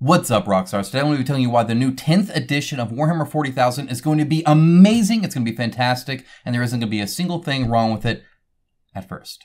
What's up, Rockstars? Today I'm going to be telling you why the new 10th edition of Warhammer 40,000 is going to be amazing, it's going to be fantastic, and there isn't going to be a single thing wrong with it at first.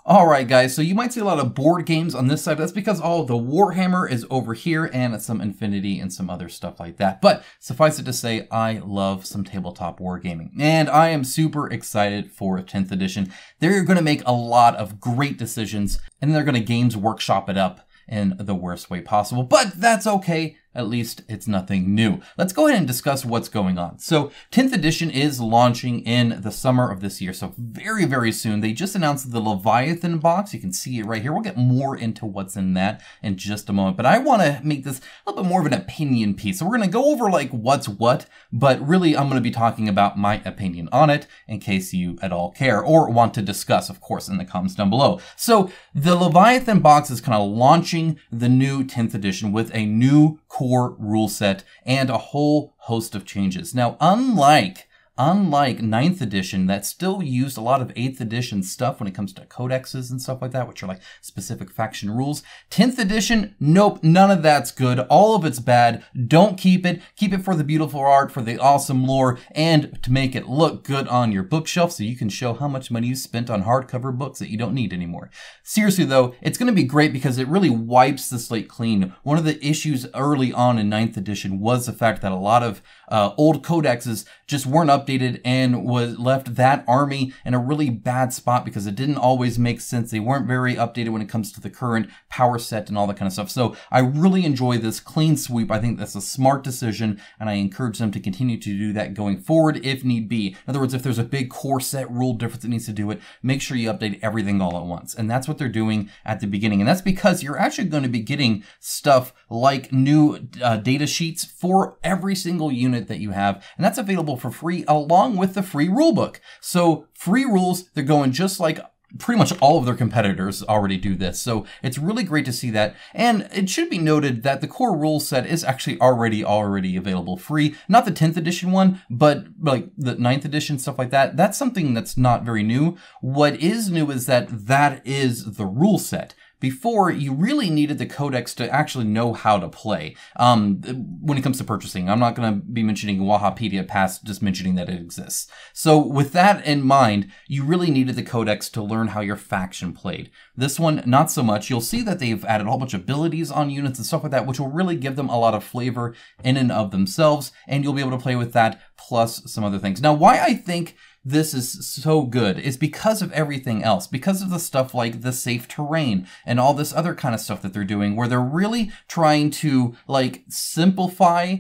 Alright guys, so you might see a lot of board games on this side. That's because all of the Warhammer is over here and some Infinity and some other stuff like that. But suffice it to say, I love some tabletop wargaming. And I am super excited for 10th edition. They're going to make a lot of great decisions and they're going to Games Workshop it up in the worst way possible. But that's okay. At least it's nothing new. Let's go ahead and discuss what's going on. So 10th edition is launching in the summer of this year. So very, very soon. They just announced the Leviathan box. You can see it right here. We'll get more into what's in that in just a moment. But I want to make this a little bit more of an opinion piece. So we're going to go over like what's what, but really I'm going to be talking about my opinion on it in case you at all care or want to discuss, of course, in the comments down below. So the Leviathan box is kind of launching the new 10th edition with a new core rule set and a whole host of changes. Now, unlike 9th edition that still used a lot of 8th edition stuff when it comes to codexes and stuff like that, which are like specific faction rules. 10th edition, nope, none of that's good. All of it's bad. Don't keep it. Keep it for the beautiful art, for the awesome lore, and to make it look good on your bookshelf so you can show how much money you spent on hardcover books that you don't need anymore. Seriously though, it's going to be great because it really wipes the slate clean. One of the issues early on in 9th edition was the fact that a lot of old codexes just weren't updated and was left that army in a really bad spot because it didn't always make sense. They weren't very updated when it comes to the current power set and all that kind of stuff. So I really enjoy this clean sweep. I think that's a smart decision and I encourage them to continue to do that going forward if need be. In other words, if there's a big core set rule difference that needs to do it, make sure you update everything all at once. And that's what they're doing at the beginning. And that's because you're actually going to be getting stuff like new data sheets for every single unit that you have, and that's available for free along with the free rulebook. So free rules, they're going just like pretty much all of their competitors already do this. So it's really great to see that. And it should be noted that the core rule set is actually already available free. Not the 10th edition one, but like the 9th edition, stuff like that. That's something that's not very new. What is new is that is the rule set. Before, you really needed the codex to actually know how to play when it comes to purchasing. I'm not going to be mentioning Wahapedia past just mentioning that it exists. So with that in mind, you really needed the codex to learn how your faction played. This one, not so much. You'll see that they've added a whole bunch of abilities on units and stuff like that, which will really give them a lot of flavor in and of themselves, and you'll be able to play with that plus some other things. Now, why I think this is so good is because of everything else, because of the stuff like the safe terrain and all this other kind of stuff that they're doing where they're really trying to like simplify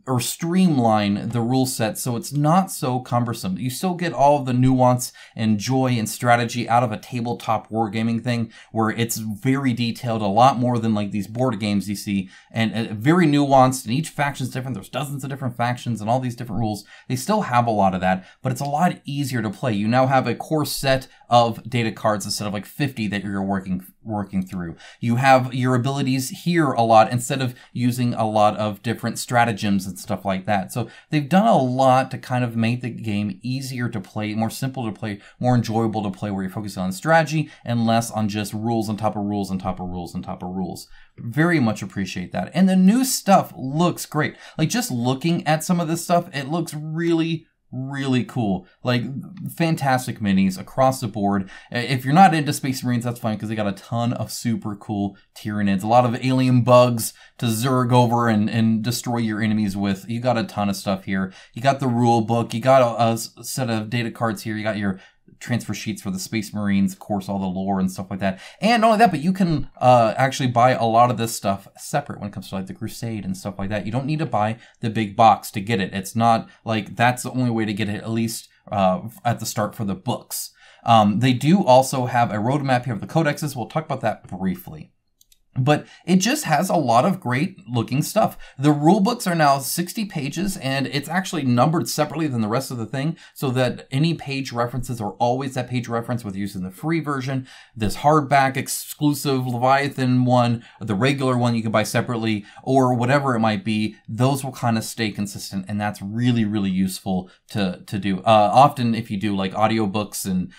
or streamline the rule set so it's not so cumbersome. You still get all of the nuance and joy and strategy out of a tabletop wargaming thing where it's very detailed, a lot more than like these board games you see, and very nuanced, and each faction's different. There's dozens of different factions and all these different rules. They still have a lot of that, but it's a lot easier to play. You now have a core set of data cards instead of like 50 that you're working through. You have your abilities here a lot instead of using a lot of different stratagems and stuff like that. So they've done a lot to kind of make the game easier to play, more simple to play, more enjoyable to play, where you're focusing on strategy and less on just rules on top of rules on top of rules on top of rules. Very much appreciate that. And the new stuff looks great. Like just looking at some of this stuff, it looks really cool. Like fantastic minis across the board. If you're not into Space Marines, that's fine because they got a ton of super cool Tyranids, a lot of alien bugs to zerg over and destroy your enemies with. You got a ton of stuff here. You got the rule book. You got a set of data cards here. You got your transfer sheets for the Space Marines, of course, all the lore and stuff like that. And not only that, but you can actually buy a lot of this stuff separate when it comes to like the Crusade and stuff like that. You don't need to buy the big box to get it. It's not like that's the only way to get it, at least at the start for the books. They do also have a roadmap here of the codexes. We'll talk about that briefly. But it just has a lot of great looking stuff. The rule books are now 60 pages, and it's actually numbered separately than the rest of the thing, so that any page references are always that page reference, whether you're using the free version, this hardback exclusive Leviathan one, the regular one you can buy separately, or whatever it might be. Those will kind of stay consistent, and that's really, really useful to do. Often if you do like audiobooks and,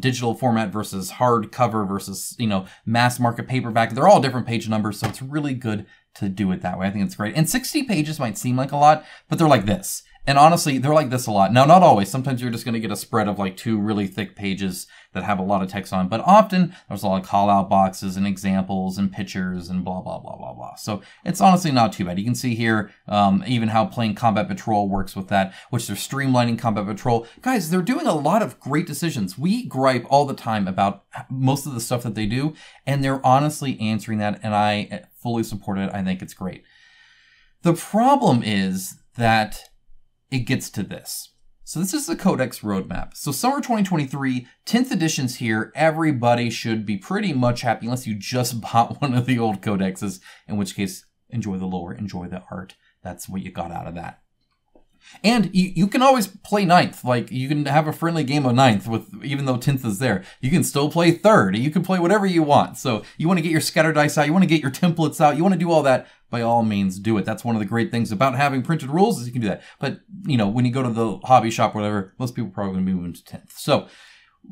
digital format versus hardcover versus, mass market paperback, they're all different page numbers, so it's really good to do it that way. I think it's great. And 60 pages might seem like a lot, but they're like this. And honestly, they're like this a lot. Now, not always. Sometimes you're just going to get a spread of like 2 really thick pages that have a lot of text on. But often, there's a lot of call-out boxes and examples and pictures and blah, blah, blah, blah, blah. So it's honestly not too bad. You can see here even how playing Combat Patrol works with that, which they're streamlining Combat Patrol. Guys, they're doing a lot of great decisions. We gripe all the time about most of the stuff that they do, and they're honestly answering that, and I fully support it. I think it's great. The problem is that it gets to this. So this is the Codex roadmap. So summer 2023, 10th edition's here. Everybody should be pretty much happy unless you just bought one of the old codexes, in which case, enjoy the lore, enjoy the art. That's what you got out of that. And you can always play 9th. Like, you can have a friendly game of 9th with, even though 10th is there. You can still play 3rd. You can play whatever you want. So you want to get your scatter dice out. You want to get your templates out. You want to do all that. By all means, do it. That's one of the great things about having printed rules is you can do that. But, when you go to the hobby shop or whatever, most people are probably going to be moving to 10th. So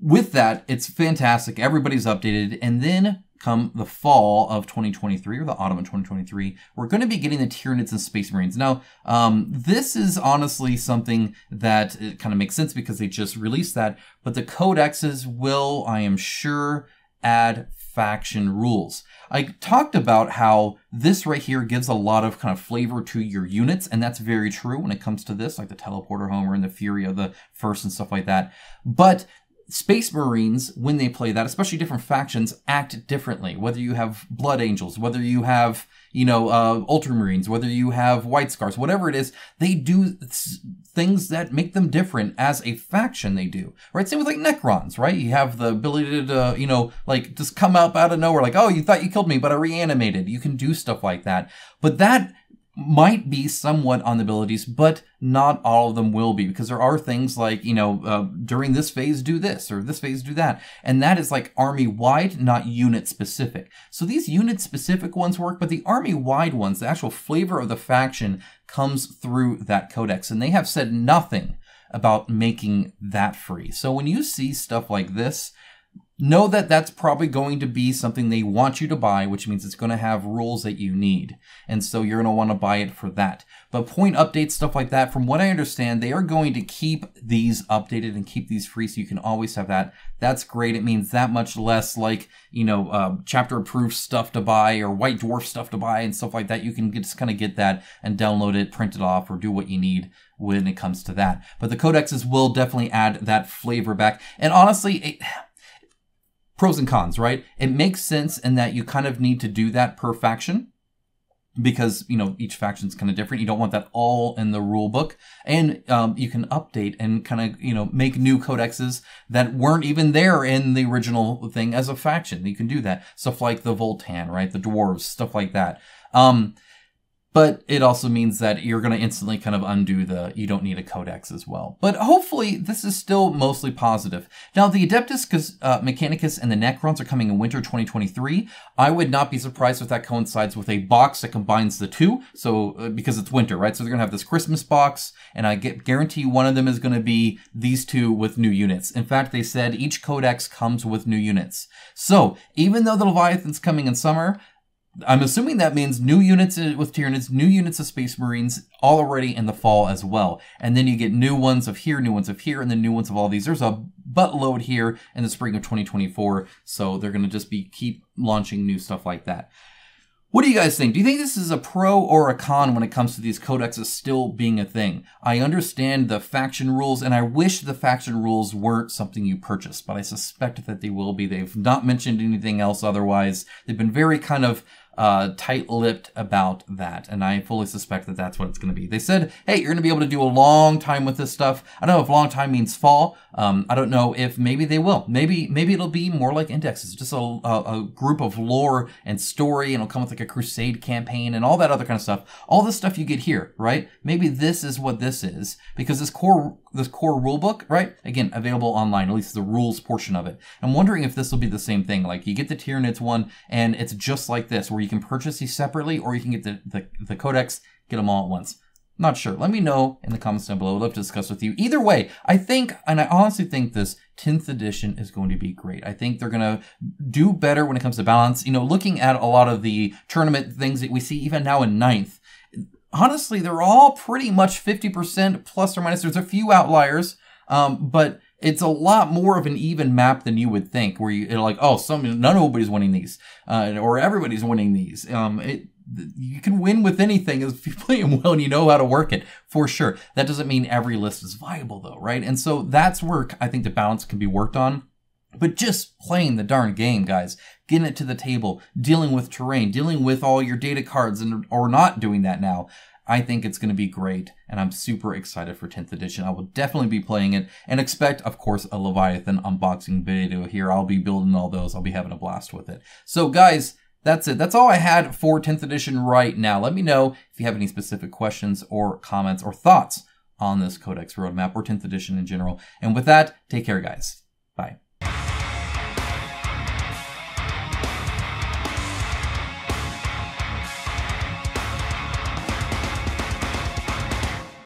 with that, it's fantastic. Everybody's updated. And then come the fall of 2023 or the autumn of 2023, we're going to be getting the Tyranids and Space Marines. Now, this is honestly something that it kind of makes sense because they just released that. But the codexes will, I am sure, add faction rules. I talked about how this right here gives a lot of kind of flavor to your units, and that's very true when it comes to this, like the Teleporter Homer and the Fury of the First and stuff like that. But Space Marines, when they play that, especially different factions, act differently. Whether you have Blood Angels, whether you have, Ultramarines, whether you have White Scars, whatever it is, they do things that make them different as a faction they do, right? Same with like Necrons, right? You have the ability to, like just come up out of nowhere, like, oh, you thought you killed me, but I reanimated. You can do stuff like that. But that might be somewhat on the abilities, but not all of them will be, because there are things like, during this phase do this, or this phase do that. And that is like army-wide, not unit-specific. So these unit-specific ones work, but the army-wide ones, the actual flavor of the faction comes through that codex. And they have said nothing about making that free. So when you see stuff like this, know that that's probably going to be something they want you to buy, which means it's going to have rules that you need. And so you're going to want to buy it for that. But point updates, stuff like that, from what I understand, they are going to keep these updated and keep these free so you can always have that. That's great. It means that much less like, chapter approved stuff to buy or White Dwarf stuff to buy and stuff like that. You can just kind of get that and download it, print it off, or do what you need when it comes to that. But the codexes will definitely add that flavor back. And honestly, pros and cons, right? It makes sense in that you kind of need to do that per faction because, each faction's kind of different. You don't want that all in the rule book. And you can update and kind of, make new codexes that weren't even there in the original thing as a faction. You can do that. Stuff like the Voltan, right? The dwarves, stuff like that. But it also means that you're going to instantly kind of undo you don't need a codex as well. But hopefully this is still mostly positive. Now the Adeptus Mechanicus and the Necrons are coming in winter 2023. I would not be surprised if that coincides with a box that combines the two. So because it's winter, right? So they're going to have this Christmas box, and I guarantee one of them is going to be these two with new units. In fact, they said each codex comes with new units. So even though the Leviathan's coming in summer, I'm assuming that means new units with Tyranids, new units of Space Marines already in the fall as well. And then you get new ones of here, new ones of here, and then new ones of all these. There's a buttload here in the spring of 2024. So they're going to just keep launching new stuff like that. What do you guys think? Do you think this is a pro or a con when it comes to these codexes still being a thing? I understand the faction rules, and I wish the faction rules weren't something you purchase, but I suspect that they will be. They've not mentioned anything else otherwise. They've been very kind of tight-lipped about that, and I fully suspect that that's what it's going to be. They said, hey, you're going to be able to do a long time with this stuff. I don't know if long time means fall. I don't know if maybe they will. Maybe it'll be more like Indexes, just a group of lore and story, and it'll come with like a crusade campaign and all that other kind of stuff. All this stuff you get here, right? Maybe this is what this is, because this core rulebook, right? Again, available online, at least the rules portion of it. I'm wondering if this will be the same thing. Like you get the Tyranids one, and it's just like this, where you can purchase these separately, or you can get the codex, get them all at once. Not sure. Let me know in the comments down below. I'd love to discuss with you. Either way, I think, and I honestly think this 10th edition is going to be great. I think they're going to do better when it comes to balance. You know, looking at a lot of the tournament things that we see even now in 9th, honestly, they're all pretty much 50% plus or minus. There's a few outliers, but it's a lot more of an even map than you would think, where you're like, oh, nobody's winning these, or everybody's winning these. You can win with anything if you play them well and you know how to work it, for sure. That doesn't mean every list is viable, though, right? And so that's where I think the balance can be worked on. But just playing the darn game, guys, getting it to the table, dealing with terrain, dealing with all your data cards, or not doing that now, I think it's going to be great, and I'm super excited for 10th edition. I will definitely be playing it, and expect, of course, a Leviathan unboxing video here. I'll be building all those. I'll be having a blast with it. So, guys, that's it. That's all I had for 10th edition right now. Let me know if you have any specific questions or comments or thoughts on this Codex roadmap or 10th edition in general. And with that, take care, guys.